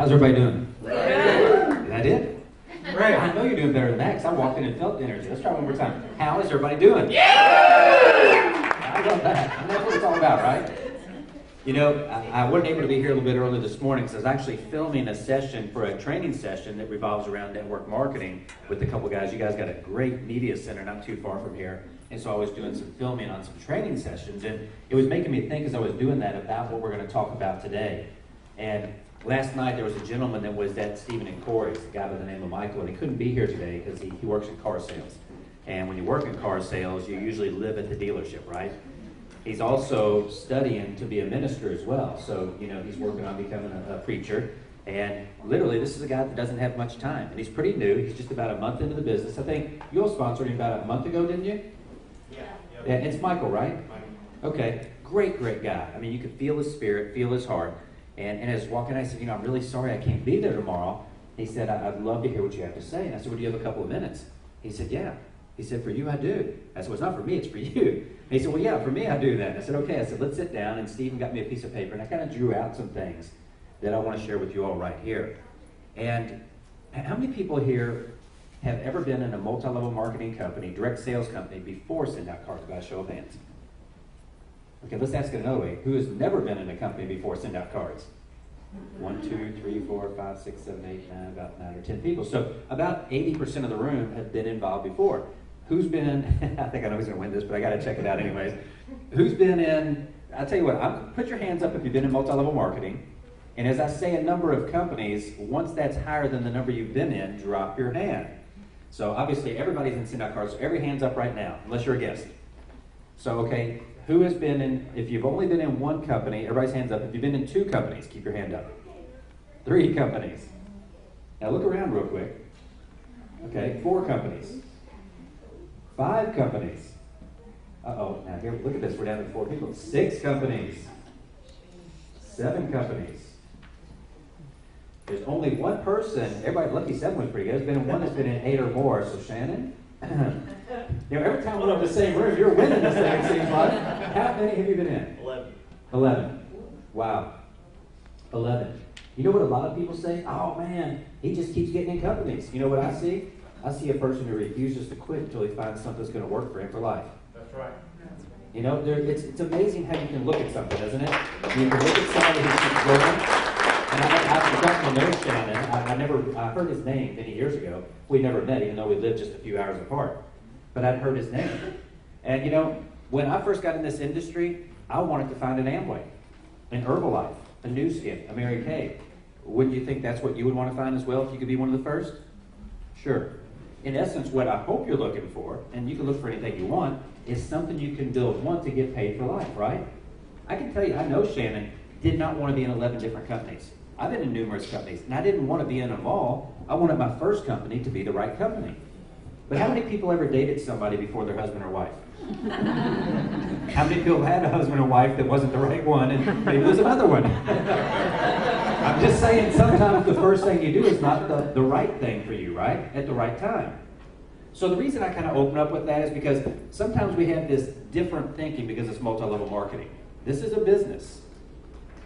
How's everybody doing? Right. I did? Right. I know you're doing better than that because I walked in and felt the energy. Let's try one more time. How is everybody doing? Yeah! I love that. And that's what it's all about, right? You know, I wasn't able to be here a little bit early this morning because I was actually filming a session for a training session that revolves around network marketing with a couple guys. You guys got a great media center not too far from here. And so I was doing some filming on some training sessions. And it was making me think as I was doing that about what we're going to talk about today. And last night there was a gentleman that was at Stephen and Corey's, a guy by the name of Michael, and he couldn't be here today because he works in car sales. And when you work in car sales, you usually live at the dealership, right? He's also studying to be a minister as well. So, you know, he's working on becoming a preacher. And literally, this is a guy that doesn't have much time. And he's pretty new. He's just about a month into the business. I think you all sponsored him about a month ago, didn't you? Yeah. And it's Michael, right? Okay. Great guy. I mean, you could feel his spirit, feel his heart. And as I was walking, I said, you know, I'm really sorry I can't be there tomorrow. He said, I'd love to hear what you have to say. And I said, well, do you have a couple of minutes? He said, yeah. He said, for you, I do. I said, well, it's not for me, it's for you. And he said, well, yeah, for me, I do that. And I said, okay. I said, let's sit down. And Stephen got me a piece of paper, and I kind of drew out some things that I want to share with you all right here. And how many people here have ever been in a multi-level marketing company, direct sales company, before SendOutCards by a show of hands? Okay, let's ask it another way. Who has never been in a company before SendOutCards? 1, 2, 3, 4, 5, 6, 7, 8, 9, about 9 or 10 people. So about 80% of the room have been involved before. Who's been, I think I know who's going to win this, but I got to check it out anyways. Who's been in, I'll tell you what, put your hands up if you've been in multi-level marketing. And as I say a number of companies, once that's higher than the number you've been in, drop your hand. So obviously everybody's in SendOutCards, so every hand's up right now, unless you're a guest. So, okay, who has been in, if you've only been in one company, everybody's hands up. If you've been in 2 companies, keep your hand up. 3 companies. Now look around real quick. Okay, 4 companies. 5 companies. Uh-oh, now here, look at this, we're down to 4 people. 6 companies. 7 companies. There's only one person, everybody, lucky 7 was pretty good. There's been one that's been in 8 or more, so Shannon. You know, every time we're in the same room, you're winning this thing, it seems like. How many have you been in? 11. 11. Wow. 11. You know what a lot of people say? Oh man, he just keeps getting in companies. You know what I see? I see a person who refuses to quit until he finds something that's going to work for him for life. That's right. You know, it's amazing how you can look at something, isn't it? You can look at somebody who keeps growing. And I've gotten to know Shannon. I heard his name many years ago. We never met, even though we lived just a few hours apart. But I'd heard his name. And you know, when I first got in this industry, I wanted to find an Amway, an Herbalife, a New Skin, a Mary Kay. Wouldn't you think that's what you would want to find as well if you could be one of the first? Sure. In essence, what I hope you're looking for, and you can look for anything you want, is something you can build, one, to get paid for life, right? I can tell you, I know Shannon did not want to be in 11 different companies. I've been in numerous companies, and I didn't want to be in them all. I wanted my first company to be the right company. But how many people ever dated somebody before their husband or wife? How many people had a husband or wife that wasn't the right one, and maybe there's another one? I'm just saying, sometimes the first thing you do is not the right thing for you, right? At the right time. So the reason I kind of open up with that is because sometimes we have this different thinking because it's multi-level marketing. This is a business.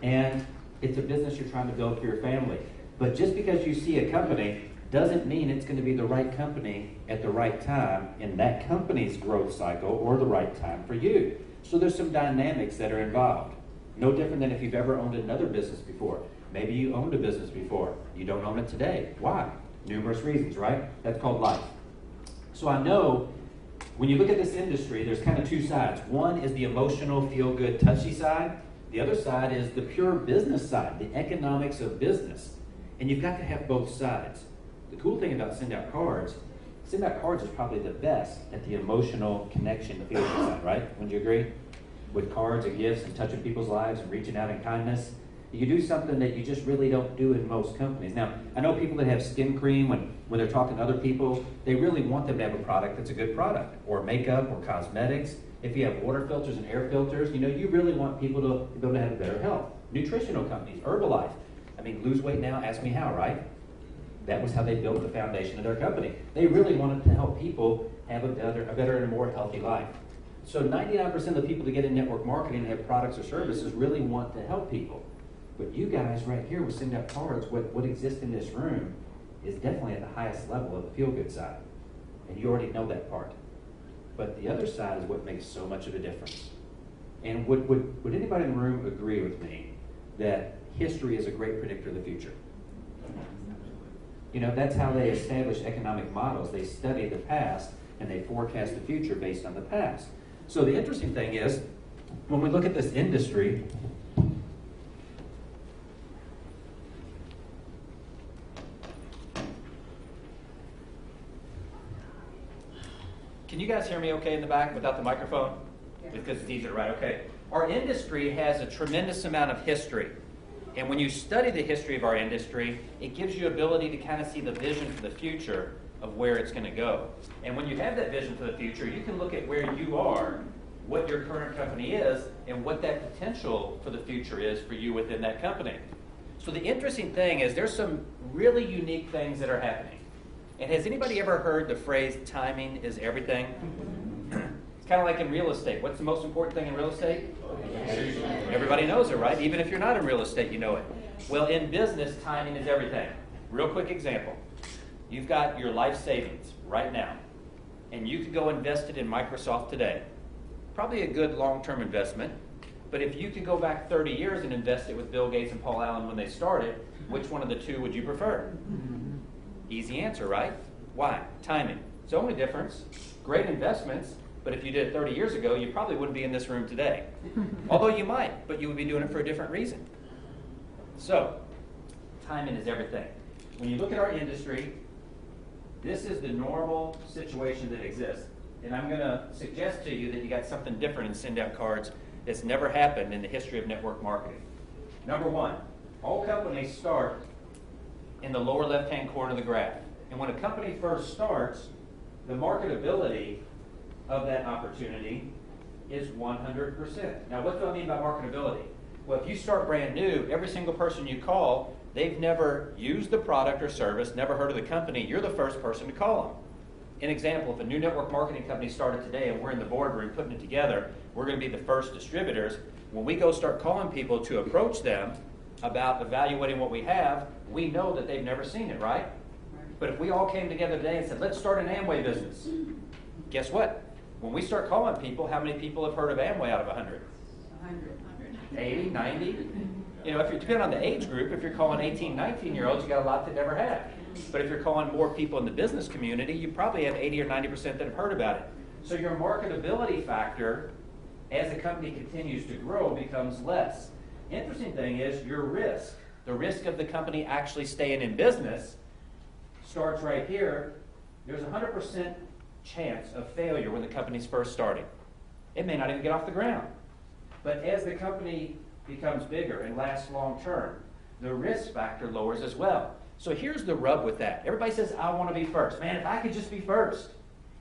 And it's a business you're trying to build for your family. But just because you see a company doesn't mean it's going to be the right company at the right time in that company's growth cycle or the right time for you. So there's some dynamics that are involved. No different than if you've ever owned another business before. Maybe you owned a business before. You don't own it today. Why? Numerous reasons, right? That's called life. So I know when you look at this industry, there's kind of 2 sides. One is the emotional, feel-good, touchy side. The other side is the pure business side, the economics of business. And you've got to have both sides. The cool thing about SendOutCards is probably the best at the emotional connection, the feeling side, right? Wouldn't you agree? With cards and gifts and touching people's lives and reaching out in kindness. You do something that you just really don't do in most companies. Now, I know people that have skin cream, when they're talking to other people, they really want them to have a product that's a good product, or makeup, or cosmetics. If you have water filters and air filters, you know, you really want people to be able to have better health. Nutritional companies, Herbalife. I mean, lose weight now, ask me how, right? That was how they built the foundation of their company. They really wanted to help people have a better and a more healthy life. So 99% of the people that get in network marketing and have products or services really want to help people. But you guys right here with SendOutCards, what exists in this room is definitely at the highest level of the feel-good side. And you already know that part. But the other side is what makes so much of a difference. And would anybody in the room agree with me that history is a great predictor of the future? You know, that's how they establish economic models. They study the past and they forecast the future based on the past. So the interesting thing is, when we look at this industry, can you guys hear me okay in the back without the microphone? Yeah. Because it's easier, right? Okay. Our industry has a tremendous amount of history. And when you study the history of our industry, it gives you ability to kind of see the vision for the future of where it's going to go. And when you have that vision for the future, you can look at where you are, what your current company is, and what that potential for the future is for you within that company. So the interesting thing is there's some really unique things that are happening. And has anybody ever heard the phrase, timing is everything? It's kind of like in real estate. What's the most important thing in real estate? Everybody knows it, right? Even if you're not in real estate, you know it. Well, in business, timing is everything. Real quick example. You've got your life savings right now, and you could go invest it in Microsoft today. Probably a good long-term investment, but if you could go back 30 years and invest it with Bill Gates and Paul Allen when they started, which one of the two would you prefer? Easy answer, right? Why? Timing. It's the only difference. Great investments, but if you did it 30 years ago, you probably wouldn't be in this room today. Although you might, but you would be doing it for a different reason. So, timing is everything. When you look at our industry, this is the normal situation that exists. And I'm going to suggest to you that you got something different in SendOutCards that's never happened in the history of network marketing. Number one, all companies start in the lower left-hand corner of the graph. And when a company first starts, the marketability of that opportunity is 100%. Now, what do I mean by marketability? Well, if you start brand new, every single person you call, they've never used the product or service, never heard of the company, you're the first person to call them. An example, if a new network marketing company started today and we're in the boardroom putting it together, we're going to be the first distributors. When we go start calling people to approach them about evaluating what we have, we know that they've never seen it, right? But if we all came together today and said, let's start an Amway business, guess what? When we start calling people, how many people have heard of Amway out of 100? 100. 80, 90? You know, if you're depending on the age group, if you're calling 18, 19-year-olds, you got a lot that never have. But if you're calling more people in the business community, you probably have 80 or 90% that have heard about it. So your marketability factor, as the company continues to grow, becomes less. Interesting thing is your risk, the risk of the company actually staying in business, starts right here. There's a 100% chance of failure when the company's first starting. It may not even get off the ground. But as the company becomes bigger and lasts long term, the risk factor lowers as well. So here's the rub with that. Everybody says, I want to be first. Man, if I could just be first.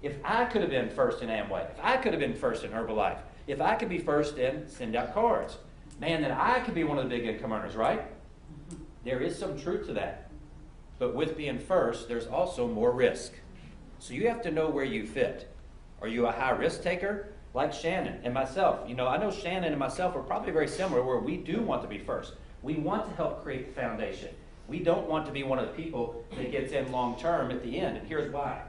If I could have been first in Amway, if I could have been first in Herbalife, if I could be first in SendOutCards, man, then I could be one of the big income earners, right? There is some truth to that. But with being first, there's also more risk. So you have to know where you fit. Are you a high risk taker? Like Shannon and myself. You know, I know Shannon and myself are probably very similar where we do want to be first. We want to help create the foundation. We don't want to be one of the people that gets in long term at the end. And here's why.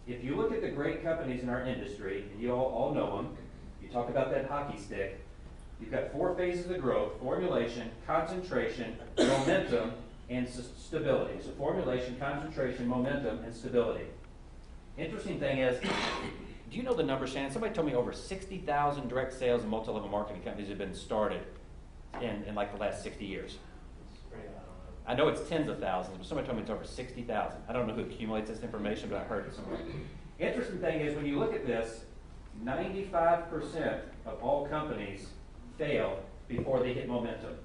If you look at the great companies in our industry, and you all know them, you talk about that hockey stick, you've got 4 phases of growth: formulation, concentration, momentum, and stability. So formulation, concentration, momentum, and stability. Interesting thing is, do you know the number, Shannon? Somebody told me over 60,000 direct sales and multi-level marketing companies have been started in like the last 60 years. I know it's tens of thousands, but somebody told me it's over 60,000. I don't know who accumulates this information, but I heard it somewhere. Interesting thing is, when you look at this, 95% of all companies fail before they hit momentum,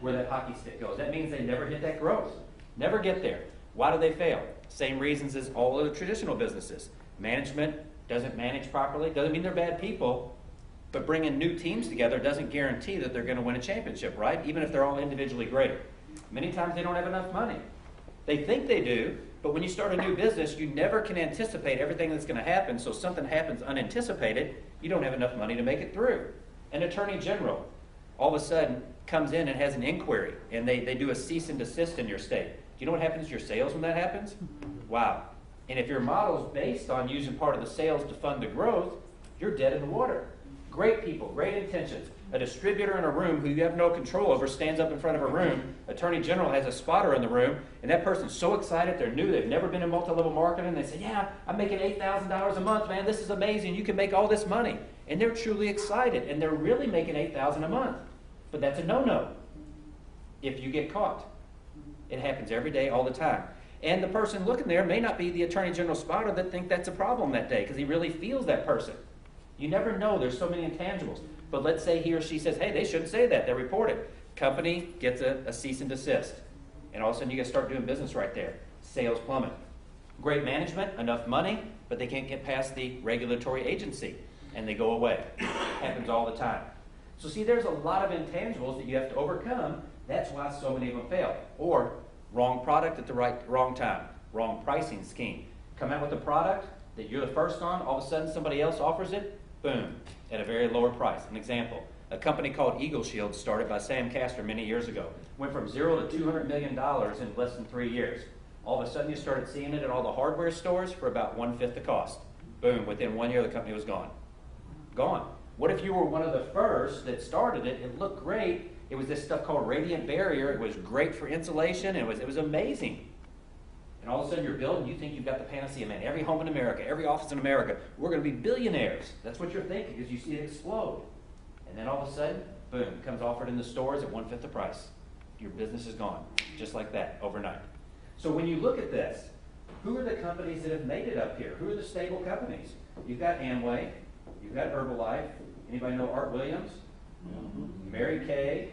where that hockey stick goes. That means they never hit that growth, never get there. Why do they fail? Same reasons as all other traditional businesses. Management doesn't manage properly. Doesn't mean they're bad people, but bringing new teams together doesn't guarantee that they're going to win a championship, right? Even if they're all individually great. Many times they don't have enough money. They think they do, but when you start a new business, you never can anticipate everything that's going to happen, so something happens unanticipated, you don't have enough money to make it through. An attorney general. all of a sudden comes in and has an inquiry, and they do a cease and desist in your state. Do you know what happens to your sales when that happens? Wow. And if your model is based on using part of the sales to fund the growth, you're dead in the water. Great people, great intentions. A distributor in a room who you have no control over stands up in front of a room. Attorney General has a spotter in the room, and that person's so excited, they're new, they've never been in multi-level marketing. They say, yeah, I'm making $8,000 a month, man. This is amazing. You can make all this money. And they're truly excited, and they're really making $8,000 a month. But that's a no-no if you get caught. It happens every day, all the time. And the person looking there may not be the Attorney General spotter that think that's a problem that day because he really feels that person. You never know. There's so many intangibles. But let's say he or she says, hey, they shouldn't say that. They report it. Company gets a cease and desist. And all of a sudden you got to start doing business right there. Sales plummet. Great management, enough money, but they can't get past the regulatory agency. And they go away. Happens all the time. So see, there's a lot of intangibles that you have to overcome. That's why so many of them fail. Or wrong product at the wrong time. Wrong pricing scheme. Come out with a product that you're the first on, all of a sudden somebody else offers it, boom, at a very lower price. An example, a company called Eagle Shield started by Sam Castor many years ago. Went from $0 to $200 million in less than 3 years. All of a sudden you started seeing it at all the hardware stores for about 1/5 the cost. Boom, within 1 year the company was gone. Gone. What if you were one of the first that started it? It looked great. It was this stuff called radiant barrier. It was great for insulation. It was amazing. And all of a sudden you're building, you think you've got the panacea, man. Every home in America, every office in America, we're going to be billionaires. That's what you're thinking because you see it explode. And then all of a sudden, boom, it comes offered in the stores at 1/5 the price. Your business is gone, just like that, overnight. So when you look at this, who are the companies that have made it up here? Who are the stable companies? You've got Amway, you've got Herbalife. Anybody know Art Williams? Mm-hmm. Mary Kay,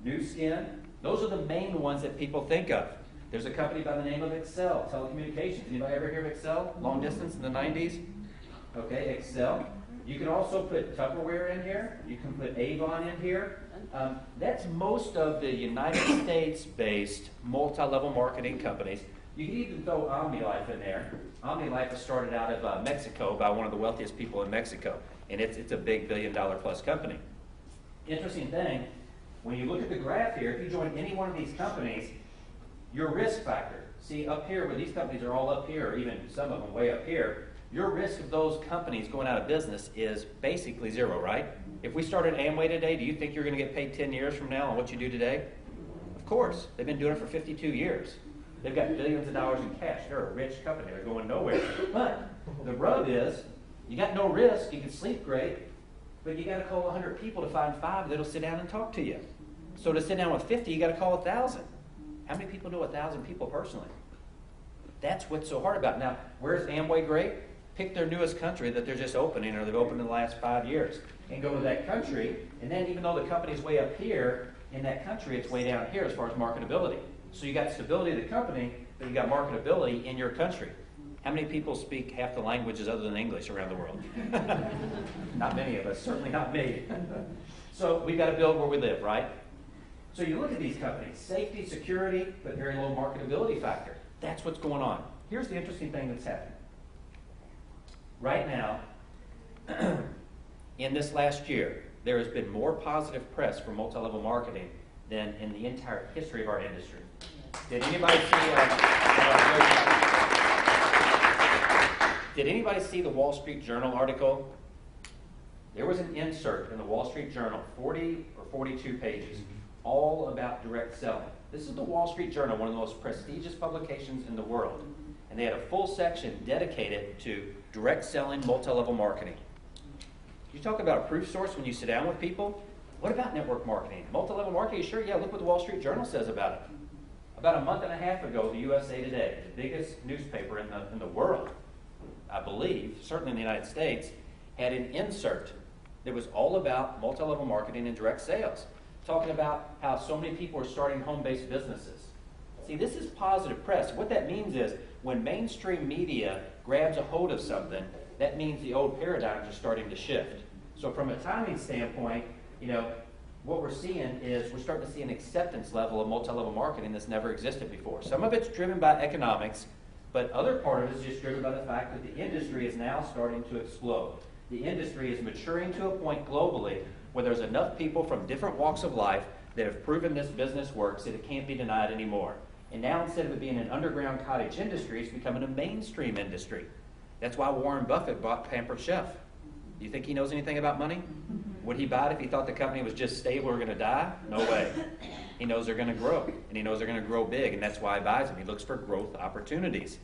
New Skin. Those are the main ones that people think of. There's a company by the name of Excel, telecommunications. Anybody ever hear of Excel? Long distance in the 90s? Okay, Excel. You can also put Tupperware in here. You can put Avon in here. That's most of the United States-based multi-level marketing companies. You can even throw OmniLife in there. OmniLife was started out of Mexico by one of the wealthiest people in Mexico, and it's a big billion-dollar-plus company. Interesting thing, when you look at the graph here, if you join any one of these companies, your risk factor, see up here where these companies are all up here, or even some of them way up here, your risk of those companies going out of business is basically zero, right? If we started Amway today, do you think you're going to get paid 10 years from now on what you do today? Of course. They've been doing it for 52 years. They've got billions of dollars in cash. They're a rich company. They're going nowhere. But the rub is, you got no risk. You can sleep great, but you got to call 100 people to find 5 that'll sit down and talk to you. So to sit down with 50, you got to call 1,000. How many people know 1,000 people personally? That's what's so hard about it. Now, where's Amway great? Pick their newest country that they're just opening or they've opened in the last 5 years and go to that country. And then even though the company's way up here, in that country it's way down here as far as marketability. So you got stability of the company, but you got marketability in your country. How many people speak half the languages other than English around the world? Not many of us, certainly not me. So we've got to build where we live, right? So you look at these companies, safety, security, but very low marketability factor. That's what's going on. Here's the interesting thing that's happening. Right now, in this last year, there has been more positive press for multi-level marketing than in the entire history of our industry. Did anybody see the Wall Street Journal article? There was an insert in the Wall Street Journal, 40 or 42 pages, all about direct selling. This is the Wall Street Journal, one of the most prestigious publications in the world. And they had a full section dedicated to direct selling, multi-level marketing. You talk about a proof source when you sit down with people. What about network marketing? Multi-level marketing? Sure, yeah, look what the Wall Street Journal says about it. About a month and a half ago, the USA Today, the biggest newspaper in the world, I believe, certainly in the United States, had an insert that was all about multi-level marketing and direct sales, talking about how so many people are starting home-based businesses. See, this is positive press. What that means is when mainstream media grabs a hold of something, that means the old paradigms are starting to shift. So from a timing standpoint, what we're seeing is we're starting to see an acceptance level of multi-level marketing that's never existed before. Some of it's driven by economics, but other part of it is just driven by the fact that the industry is now starting to explode. The industry is maturing to a point globally where there's enough people from different walks of life that have proven this business works that it can't be denied anymore. And now instead of it being an underground cottage industry, it's becoming a mainstream industry. That's why Warren Buffett bought Pampered Chef. Do you think he knows anything about money? Would he buy it if he thought the company was just stable or going to die? No way. He knows they're going to grow, and he knows they're going to grow big, and that's why he buys them. He looks for growth opportunities.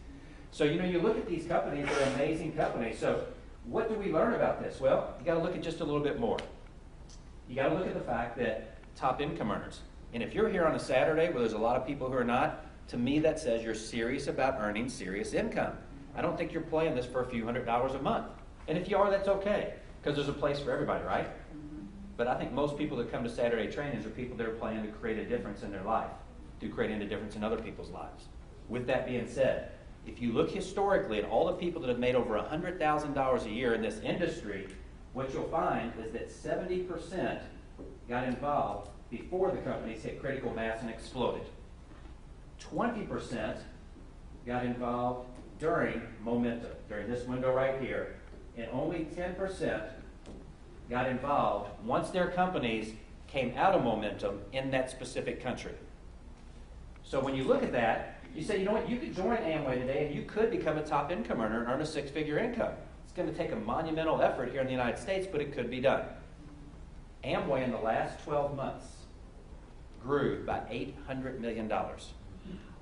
So, you look at these companies, they're amazing companies. So what do we learn about this? Well, you got to look at just a little bit more. You got to look at the fact that top income earners. And if you're here on a Saturday where there's a lot of people who are not, to me that says you're serious about earning serious income. I don't think you're playing this for a few $100s a month. And if you are, that's okay, because there's a place for everybody, right? But I think most people that come to Saturday trainings are people that are planning to create a difference in their life, to create a difference in other people's lives. With that being said, if you look historically at all the people that have made over $100,000 a year in this industry, what you'll find is that 70% got involved before the companies hit critical mass and exploded. 20% got involved during momentum, during this window right here, and only 10% got involved once their companies came out of momentum in that specific country. So when you look at that, you say, you know what, you could join Amway today and you could become a top income earner and earn a six-figure income. It's going to take a monumental effort here in the United States, but it could be done. Amway in the last 12 months grew by $800 million.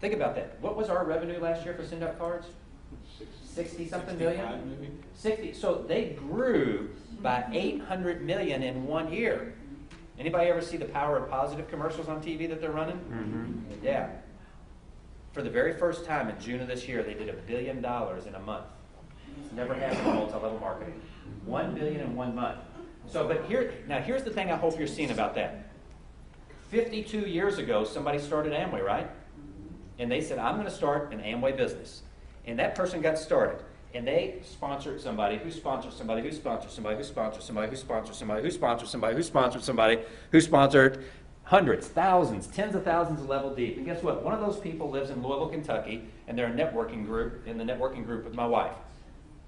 Think about that. What was our revenue last year for SendOutCards? 60-something million? Maybe. 60. So they grew by $800 million in 1 year. Anybody ever see the Power of Positive commercials on TV that they're running? Mm-hmm. Yeah. For the very first time in June of this year, they did $1 billion in a month. It's never happened in multi-level marketing. $1 billion in 1 month. So, but here's the thing I hope you're seeing about that. 52 years ago, somebody started Amway, right? And they said, I'm going to start an Amway business. And that person got started. And they sponsored somebody who sponsored somebody who sponsored somebody who sponsored somebody who sponsored somebody who sponsored somebody who sponsored somebody who sponsored hundreds, thousands, tens of thousands of level deep. And guess what? One of those people lives in Louisville, Kentucky, and they're a networking group, in the networking group with my wife.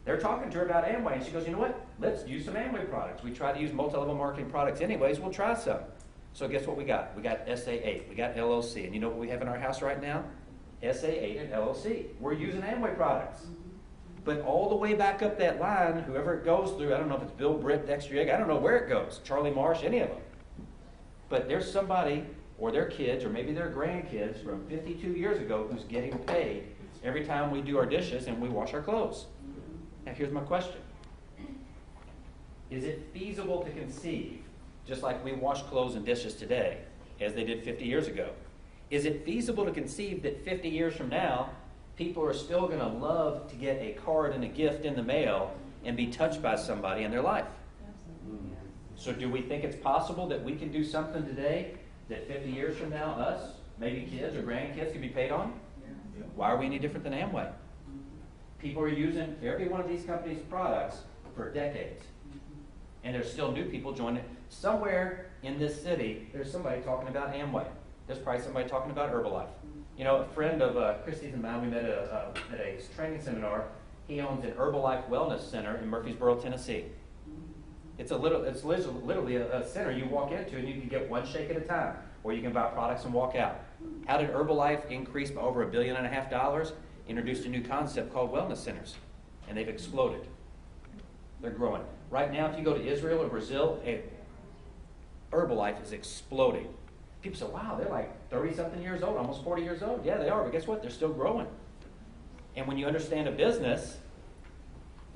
They're talking to her about Amway, and she goes, you know what? Let's use some Amway products. We try to use multi-level marketing products anyways. We'll try some. So guess what we got? We got SA8. We got LLC. And you know what we have in our house right now? SA8 and LLC. We're using Amway products. But all the way back up that line, whoever it goes through, I don't know if it's Bill Britt, Dexter Yeg, I don't know where it goes, Charlie Marsh, any of them. But there's somebody, or their kids, or maybe their grandkids from 52 years ago who's getting paid every time we do our dishes and we wash our clothes. Now here's my question. Is it feasible to conceive, just like we wash clothes and dishes today, as they did 50 years ago, is it feasible to conceive that 50 years from now, people are still going to love to get a card and a gift in the mail and be touched by somebody in their life? Absolutely. So do we think it's possible that we can do something today that 50 years from now, us, maybe kids or grandkids, can be paid on? Yeah. Why are we any different than Amway? People are using every one of these companies' products for decades. And there's still new people joining. Somewhere in this city, there's somebody talking about Amway. There's probably somebody talking about Herbalife. You know, a friend of Christy's and mine, we met at a training seminar. He owns an Herbalife Wellness Center in Murfreesboro, Tennessee. It's literally a center you walk into and you can get one shake at a time, or you can buy products and walk out. How did Herbalife increase by over $1.5 billion? Introduced a new concept called wellness centers, and they've exploded. They're growing. Right now, if you go to Israel or Brazil, Herbalife is exploding. People say, wow, they're like 30-something years old, almost 40 years old. Yeah, they are, but guess what? They're still growing. And when you understand a business,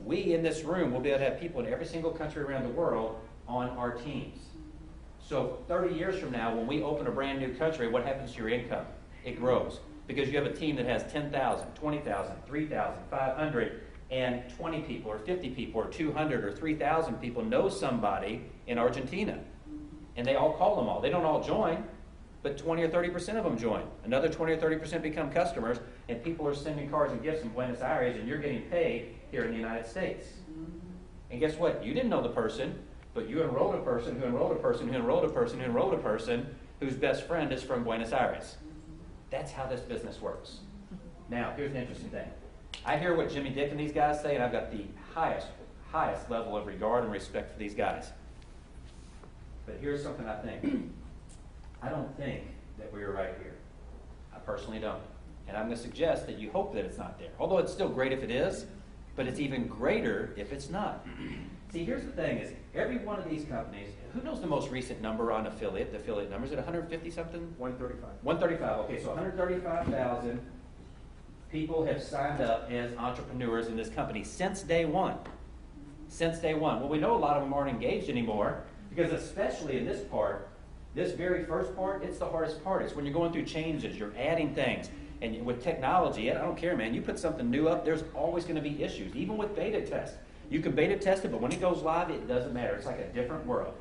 we in this room will be able to have people in every single country around the world on our teams. So 30 years from now, when we open a brand new country, what happens to your income? It grows. Because you have a team that has 10,000, 20,000, 3,000, 500, and 20 people, or 50 people, or 200, or 3,000 people know somebody in Argentina. And they all call them all. They don't all join, but 20 or 30% of them join. Another 20 or 30% become customers, and people are sending cards and gifts from Buenos Aires, and you're getting paid here in the United States. And guess what? You didn't know the person, but you enrolled a person who enrolled a person who enrolled a person who enrolled a person whose best friend is from Buenos Aires. That's how this business works. Now, here's an interesting thing. I hear what Jimmy Dick and these guys say, and I've got the highest level of regard and respect for these guys. But here's something I think. I don't think that we are right here. I personally don't. And I'm going to suggest that you hope that it's not there. Although it's still great if it is, but it's even greater if it's not. See, here's the thing is, every one of these companies, who knows the most recent number on affiliate, the affiliate number? Is it 150 something? 135. 135, okay, so 135,000 people have signed up as entrepreneurs in this company since day one. Since day one. Well, we know a lot of them aren't engaged anymore, because especially in this part, this very first part, it's the hardest part. It's when you're going through changes, you're adding things. And with technology, I don't care, man. You put something new up, there's always going to be issues, even with beta tests. You can beta test it, but when it goes live, it doesn't matter. It's like a different world.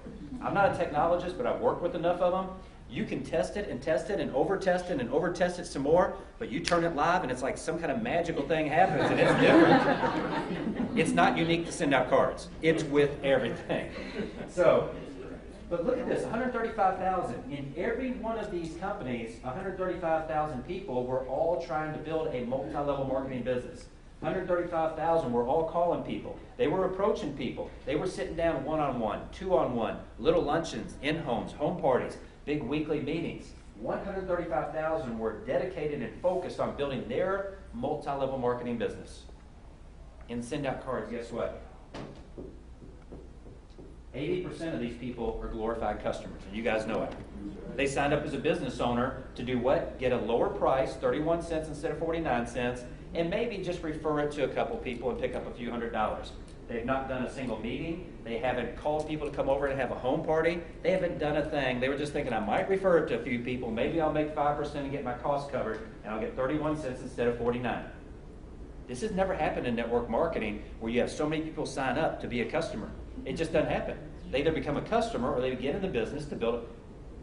I'm not a technologist, but I've worked with enough of them. You can test it and over-test it and over-test it some more, but you turn it live and it's like some kind of magical thing happens and it's different. It's not unique to SendOutCards. It's with everything. So, but look at this, 135,000. In every one of these companies, 135,000 people were all trying to build a multi-level marketing business. 135,000 were all calling people. They were approaching people. They were sitting down one-on-one, two-on-one, little luncheons, in-homes, home parties, big weekly meetings. 135,000 were dedicated and focused on building their multi-level marketing business. In SendOutCards, guess what? 80% of these people are glorified customers, and you guys know it. They signed up as a business owner to do what? Get a lower price, 31 cents instead of 49 cents, and maybe just refer it to a couple people and pick up a few $100s. They've not done a single meeting. They haven't called people to come over and have a home party. They haven't done a thing. They were just thinking, I might refer it to a few people. Maybe I'll make 5% and get my costs covered, and I'll get 31 cents instead of 49. This has never happened in network marketing where you have so many people sign up to be a customer. It just doesn't happen. They either become a customer or they get in the business to build it.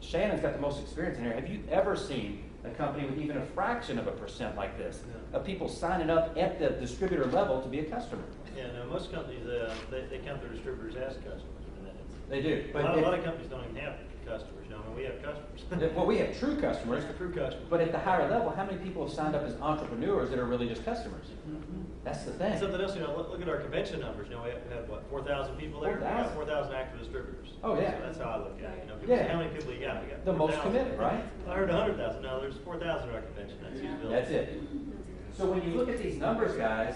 Shannon's got the most experience in here. Have you ever seen a company with even a fraction of a percent like this, of people signing up at the distributor level to be a customer? Yeah, no, most companies, they count their distributors as customers. They do. But a lot of companies don't even have customers. You know, I mean, we have customers. Well, we have true customers. True customers. But at the higher level, how many people have signed up as entrepreneurs that are really just customers? Mm-hmm. That's the thing. Something else, you know, look at our convention numbers. You know, we have what, 4,000 people there? 4,000. We got 4,000 active distributors. Oh, yeah. So that's how I look at it. You know, people say, how many people you got? We got the 4,000. most committed, right? I heard 100,000. No, there's 4,000 at our convention. That's who's building. That's it. So when you look at these numbers, guys,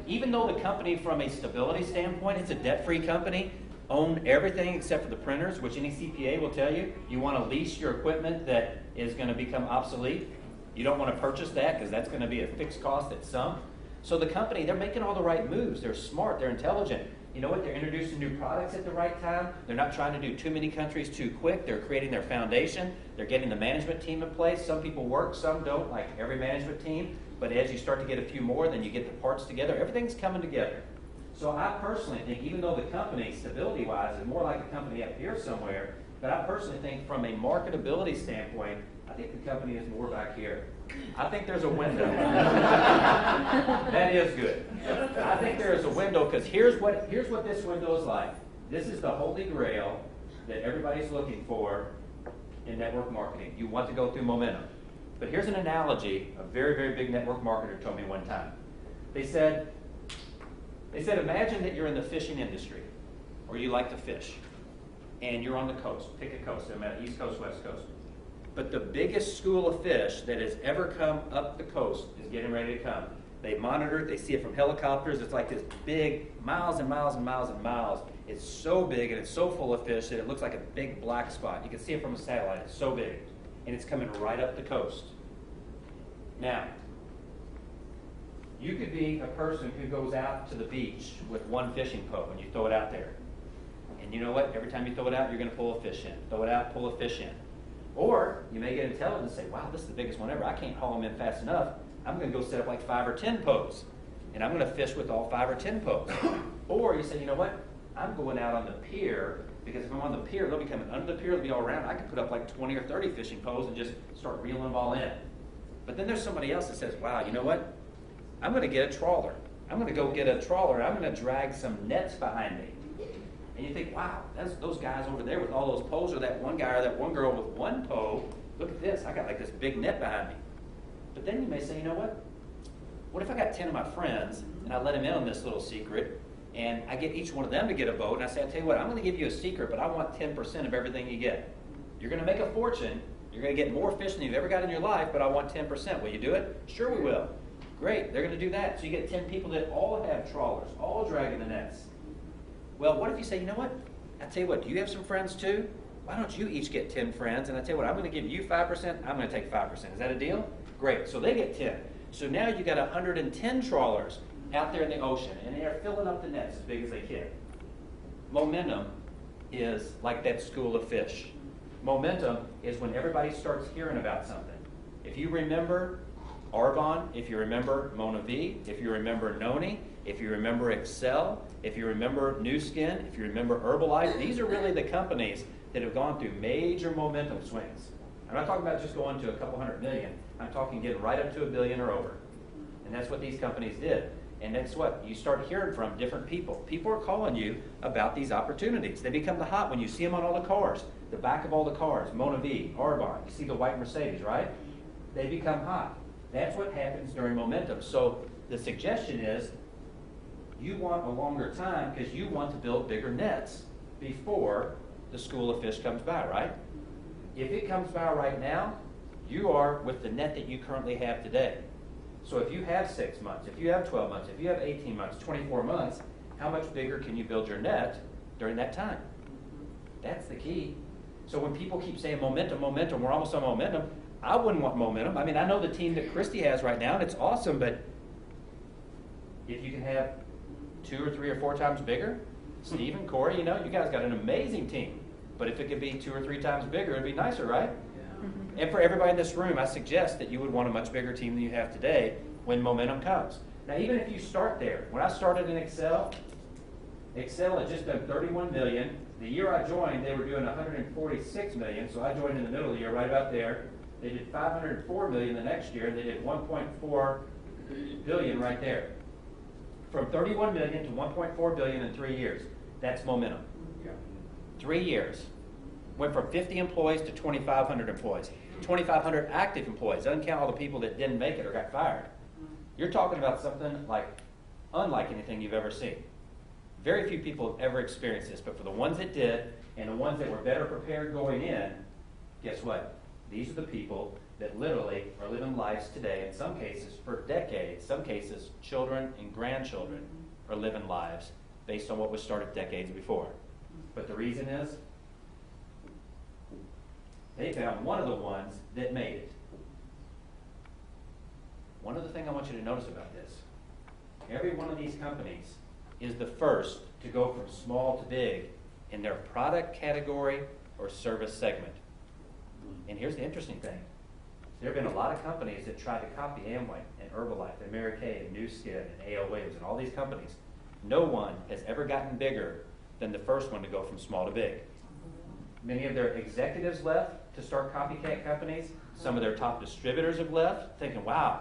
even though the company from a stability standpoint, it's a debt-free company, own everything except for the printers, which any CPA will tell you, you want to lease your equipment that is going to become obsolete. You don't want to purchase that because that's going to be a fixed cost that's sunk. So the company, they're making all the right moves. They're smart. They're intelligent. You know what? They're introducing new products at the right time. They're not trying to do too many countries too quick. They're creating their foundation. They're getting the management team in place. Some people work, some don't, like every management team. But as you start to get a few more, then you get the parts together. Everything's coming together. So I personally think, even though the company, stability-wise, is more like a company up here somewhere, but I personally think from a marketability standpoint, I think the company is more back here. I think there's a window. That is good. I think there is a window because here's what this window is like. This is the holy grail that everybody's looking for in network marketing. You want to go through momentum. But here's an analogy a very, very big network marketer told me one time. They said, imagine that you're in the fishing industry, or you like to fish, and you're on the coast. Pick a coast, no matter East Coast, West Coast. But the biggest school of fish that has ever come up the coast is getting ready to come. They monitor it, they see it from helicopters. It's like this big, miles and miles and miles and miles. It's so big and it's so full of fish that it looks like a big black spot. You can see it from a satellite. It's so big. And it's coming right up the coast. Now, you could be a person who goes out to the beach with one fishing pole and you throw it out there. And you know what? Every time you throw it out, you're going to pull a fish in. Throw it out, pull a fish in. Or you may get intelligent and say, wow, this is the biggest one ever. I can't haul them in fast enough. I'm going to go set up like 5 or 10 posts. And I'm going to fish with all 5 or 10 posts. Or you say, you know what? I'm going out on the pier because if I'm on the pier, they'll be coming under the pier, they'll be all around. I can put up like 20 or 30 fishing poles and just start reeling them all in. But then there's somebody else that says, wow, you know what? I'm going to get a trawler. I'm going to go get a trawler and I'm going to drag some nets behind me. And you think, wow, that's those guys over there with all those poles, or that one guy or that one girl with one pole. Look at this. I got like this big net behind me. But then you may say, you know what? What if I got 10 of my friends and I let them in on this little secret And I get each one of them to get a vote, and I say, I'll tell you what, I'm going to give you a secret, but I want 10% of everything you get. You're going to make a fortune. You're going to get more fish than you've ever got in your life, but I want 10%. Will you do it? Sure we will. Great, they're going to do that. So you get 10 people that all have trawlers, all dragging the nets. Well, what if you say, you know what? I tell you what, do you have some friends too? Why don't you each get 10 friends? And I tell you what, I'm going to give you 5%, I'm going to take 5%. Is that a deal? Great, so they get 10. So now you got 110 trawlers out there in the ocean, and they're filling up the nets as big as they can. Momentum is like that school of fish. Momentum is when everybody starts hearing about something. If you remember Arbonne, if you remember Mona V, if you remember Noni, if you remember Excel, if you remember Nu Skin, if you remember Herbalife, these are really the companies that have gone through major momentum swings. I'm not talking about just going to a couple $100 million. I'm talking getting right up to $1 billion or over. And that's what these companies did. And that's what you start hearing from different people. People are calling you about these opportunities. They become the hot when you see them on all the cars. The back of all the cars, Mona V, Arbonne, you see the white Mercedes, right? They become hot. That's what happens during momentum. So the suggestion is you want a longer time because you want to build bigger nets before the school of fish comes by, right? If it comes by right now, you are with the net that you currently have today. So if you have 6 months, if you have 12 months, if you have 18 months, 24 months, how much bigger can you build your net during that time? That's the key. So when people keep saying momentum, momentum, we're almost on momentum, I wouldn't want momentum. I mean, I know the team that Christy has right now, and it's awesome, but if you can have 2 or 3 or 4 times bigger, Steve and Corey, you guys got an amazing team. But if it could be 2 or 3 times bigger, it'd be nicer, right? And for everybody in this room, I suggest that you would want a much bigger team than you have today when momentum comes. Now, even if you start there, when I started in Excel had just done 31 million. The year I joined, they were doing 146 million, so I joined in the middle of the year, right about there. They did 504 million the next year, and they did 1.4 billion right there. From 31 million to 1.4 billion in 3 years. That's momentum. 3 years. Went from 50 employees to 2,500 employees. 2,500 active employees. Doesn't count all the people that didn't make it or got fired. You're talking about something unlike anything you've ever seen. Very few people have ever experienced this, but for the ones that did, and the ones that were better prepared going in, guess what? These are the people that literally are living lives today, in some cases for decades, some cases children and grandchildren are living lives based on what was started decades before. But the reason is, they found one of the ones that made it. One other thing I want you to notice about this. Every one of these companies is the first to go from small to big in their product category or service segment. And here's the interesting thing. There have been a lot of companies that tried to copy Amway and Herbalife and Mary Kay and Nu Skin and A.L. Williams and all these companies. No one has ever gotten bigger than the first one to go from small to big. Many of their executives left to start copycat companies. Some of their top distributors have left, thinking, wow,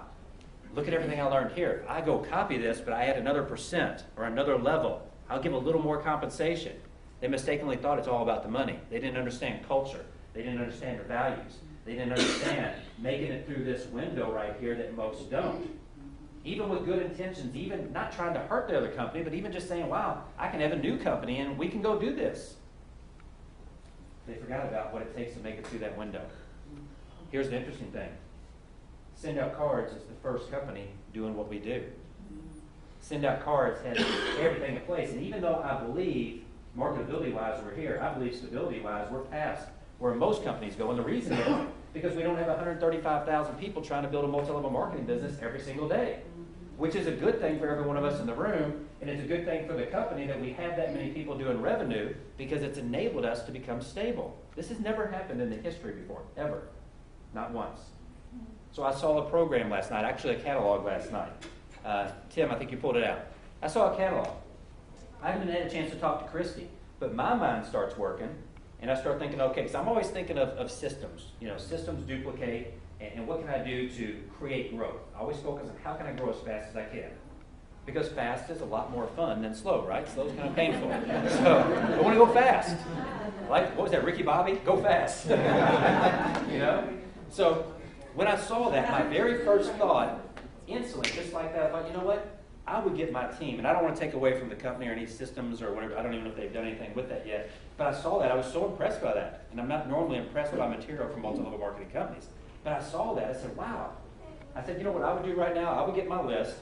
look at everything I learned here. I go copy this, but I add another % or another level. I'll give a little more compensation. They mistakenly thought it's all about the money. They didn't understand culture. They didn't understand the values. They didn't understand making it through this window right here that most don't. Even with good intentions, even not trying to hurt the other company, but even just saying, wow, I can have a new company and we can go do this. They forgot about what it takes to make it through that window. Here's the interesting thing. SendOutCards is the first company doing what we do. SendOutCards has everything in place. And even though I believe, marketability-wise, we're here, I believe stability-wise, we're past where most companies go. And the reason is because we don't have 135,000 people trying to build a multi-level marketing business every single day, which is a good thing for every one of us in the room, and it's a good thing for the company that we have that many people doing revenue because it's enabled us to become stable. This has never happened in the history before, ever. Not once. So I saw a program last night, actually a catalog last night. Tim, I think you pulled it out. I saw a catalog. I haven't had a chance to talk to Christy, but my mind starts working, and I start thinking, okay, because I'm always thinking of systems. Systems duplicate, and what can I do to create growth? I always focus on how can I grow as fast as I can. Because fast is a lot more fun than slow, right? Slow is kind of painful. So I want to go fast. Like, what was that, Ricky Bobby? Go fast. So when I saw that, my very first thought, instantly, just like that, I thought, you know what? I would get my team, and I don't want to take away from the company or any systems or whatever. I don't even know if they've done anything with that yet. But I saw that. I was so impressed by that. And I'm not normally impressed by material from multi-level marketing companies. But I saw that. I said, wow. I said, you know what I would do right now? I would get my list,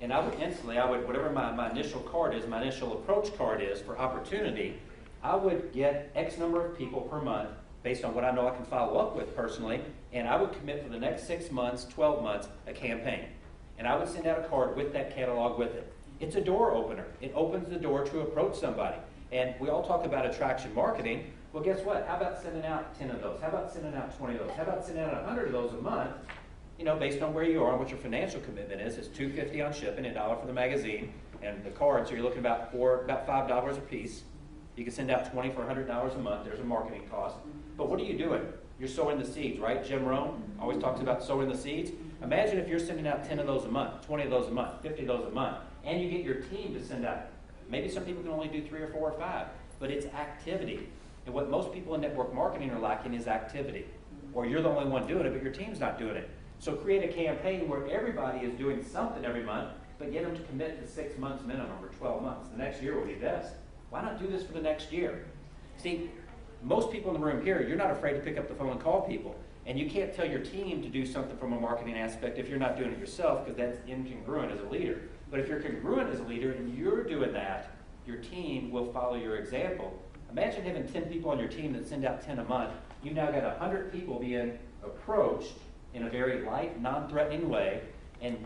and I would instantly, whatever my initial card is, my initial approach card is for opportunity, I would get X number of people per month based on what I know I can follow up with personally, and I would commit for the next 6 months, 12 months, a campaign. And I would send out a card with that catalog with it. It's a door opener. It opens the door to approach somebody. And we all talk about attraction marketing. Well, guess what? How about sending out 10 of those? How about sending out 20 of those? How about sending out 100 of those a month? You know, based on where you are and what your financial commitment is. It's $2.50 on shipping, $1 for the magazine, and the cards. So you're looking about $5 a piece. You can send out 20 for $100 a month. There's a marketing cost. But what are you doing? You're sowing the seeds, right? Jim Rohn always talks about sowing the seeds. Imagine if you're sending out 10 of those a month, 20 of those a month, 50 of those a month, and you get your team to send out. Maybe some people can only do 3 or 4 or 5, but it's activity. And what most people in network marketing are lacking is activity. Or you're the only one doing it, but your team's not doing it. So create a campaign where everybody is doing something every month, but get them to commit to 6 months minimum or 12 months. The next year will be best. Why not do this for the next year? See, most people in the room here, you're not afraid to pick up the phone and call people. And you can't tell your team to do something from a marketing aspect if you're not doing it yourself, because that's incongruent as a leader. But if you're congruent as a leader and you're doing that, your team will follow your example. Imagine having 10 people on your team that send out 10 a month. You've now got 100 people being approached in a very light, non-threatening way, and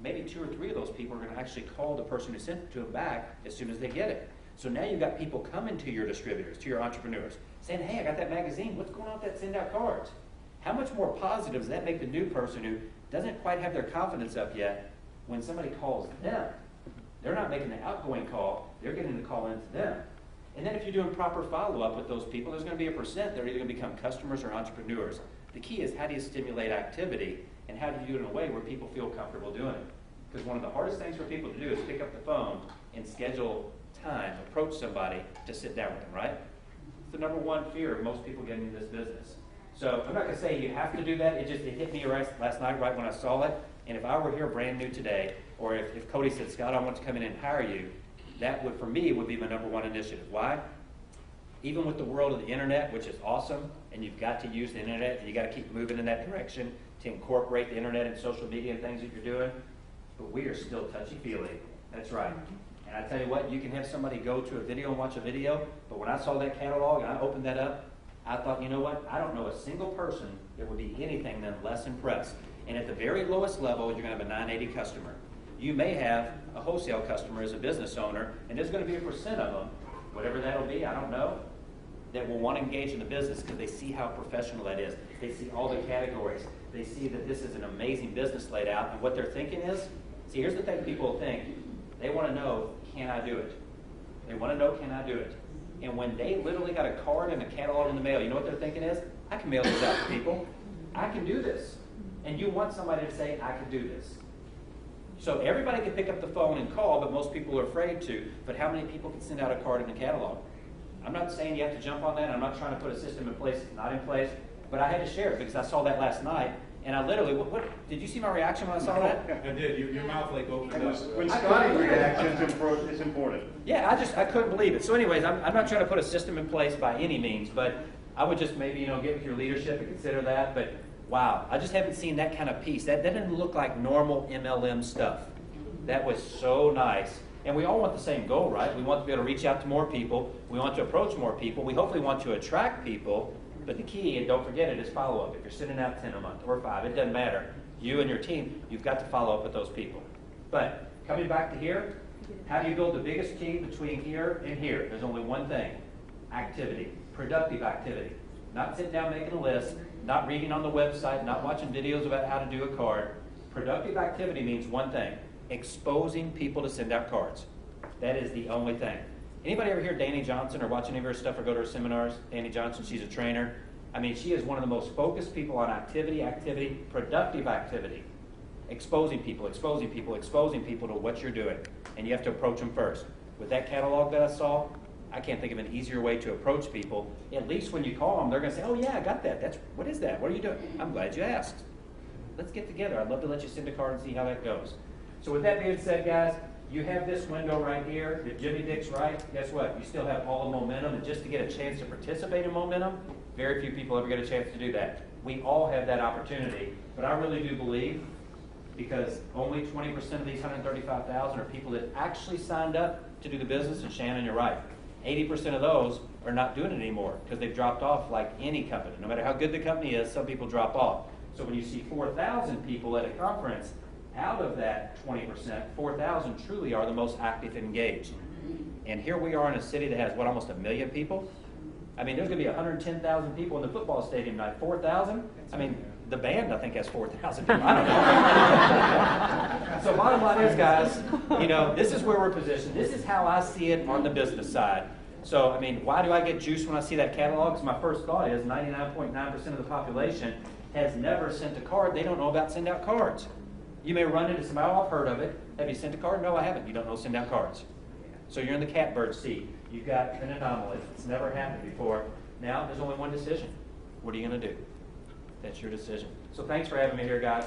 maybe 2 or 3 of those people are going to actually call the person who sent it to them back as soon as they get it. So now you've got people coming to your distributors, to your entrepreneurs, saying, hey, I got that magazine. What's going on with that SendOutCards? How much more positive does that make the new person who doesn't quite have their confidence up yet when somebody calls them? They're not making the outgoing call. They're getting the call into them. And then if you're doing proper follow-up with those people, there's going to be a percent that are either going to become customers or entrepreneurs. The key is how do you stimulate activity, and how do you do it in a way where people feel comfortable doing it? Because one of the hardest things for people to do is pick up the phone and schedule time, approach somebody to sit down with them, right? It's the number one fear of most people getting into this business. So I'm not going to say you have to do that. It hit me last night right when I saw it. And if I were here brand new today, or if Cody said, Scott, I want to come in and hire you, that would, for me, would be my number one initiative. Why? Even with the world of the internet, which is awesome, and you've got to use the internet, and you've got to keep moving in that direction to incorporate the internet and social media and things that you're doing, but we are still touchy-feely. That's right. And I tell you what, you can have somebody go to a video and watch a video, but when I saw that catalog and I opened that up, I thought, you know what? I don't know a single person that would be anything than less impressed. And at the very lowest level, you're going to have a 980 customer. You may have a wholesale customer as a business owner, and there's going to be a percent of them, whatever that'll be, I don't know, that will want to engage in the business because they see how professional that is. They see all the categories. They see that this is an amazing business laid out, and what they're thinking is, see, here's the thing people think. They want to know, can I do it? They want to know, can I do it? And when they literally got a card and a catalog in the mail, you know what they're thinking is? I can mail this out to people. I can do this. And you want somebody to say, I can do this. So everybody can pick up the phone and call, but most people are afraid to. But how many people can send out a card and a catalog? I'm not saying you have to jump on that. I'm not trying to put a system in place that's not in place. But I had to share it because I saw that last night. And I literally, what did you see my reaction when I saw that? I did. Your mouth like opened up. When Scotty reacts, it's important. Yeah, I couldn't believe it. So anyways, I'm not trying to put a system in place by any means, but I would just maybe, get with your leadership and consider that. But wow, I just haven't seen that kind of piece. That didn't look like normal MLM stuff. That was so nice. And we all want the same goal, right? We want to be able to reach out to more people. We want to approach more people. We hopefully want to attract people. But the key, and don't forget it, is follow-up. If you're sending out 10 a month or 5, it doesn't matter. You and your team, you've got to follow up with those people. But coming back to here, how do you build the biggest team between here and here? There's only one thing: activity, productive activity. Not sitting down making a list, not reading on the website, not watching videos about how to do a card. Productive activity means one thing: exposing people to send out cards. That is the only thing. Anybody ever hear Danny Johnson or watch any of her stuff or go to her seminars? Danny Johnson, she's a trainer. I mean, she is one of the most focused people on activity, productive activity. Exposing people to what you're doing. And you have to approach them first. With that catalog that I saw, I can't think of an easier way to approach people. At least when you call them, they're going to say, oh yeah, I got that. What is that? What are you doing? I'm glad you asked. Let's get together. I'd love to let you send a card and see how that goes. So with that being said, guys, you have this window right here. If Jimmy Dick's right, guess what? You still have all the momentum, and just to get a chance to participate in momentum, very few people ever get a chance to do that. We all have that opportunity, but I really do believe, because only 20% of these 135,000 are people that actually signed up to do the business, and Shannon, you're right. 80% of those are not doing it anymore because they've dropped off like any company. No matter how good the company is, some people drop off. So when you see 4,000 people at a conference, out of that 20%, 4,000 truly are the most active and engaged. And here we are in a city that has, what, almost 1 million people? I mean, there's going to be 110,000 people in the football stadium tonight. 4,000? I mean, the band, I think, has 4,000 people. I don't know. So bottom line is, guys, this is where we're positioned. This is how I see it on the business side. So, I mean, why do I get juiced when I see that catalog? Because my first thought is 99.9% of the population has never sent a card. They don't know about SendOutCards. You may run into somebody, oh, I've heard of it. Have you sent a card? No, I haven't. You don't know SendOutCards. So you're in the catbird seat. You've got an anomaly. It's never happened before. Now there's only one decision. What are you going to do? That's your decision. So thanks for having me here, guys.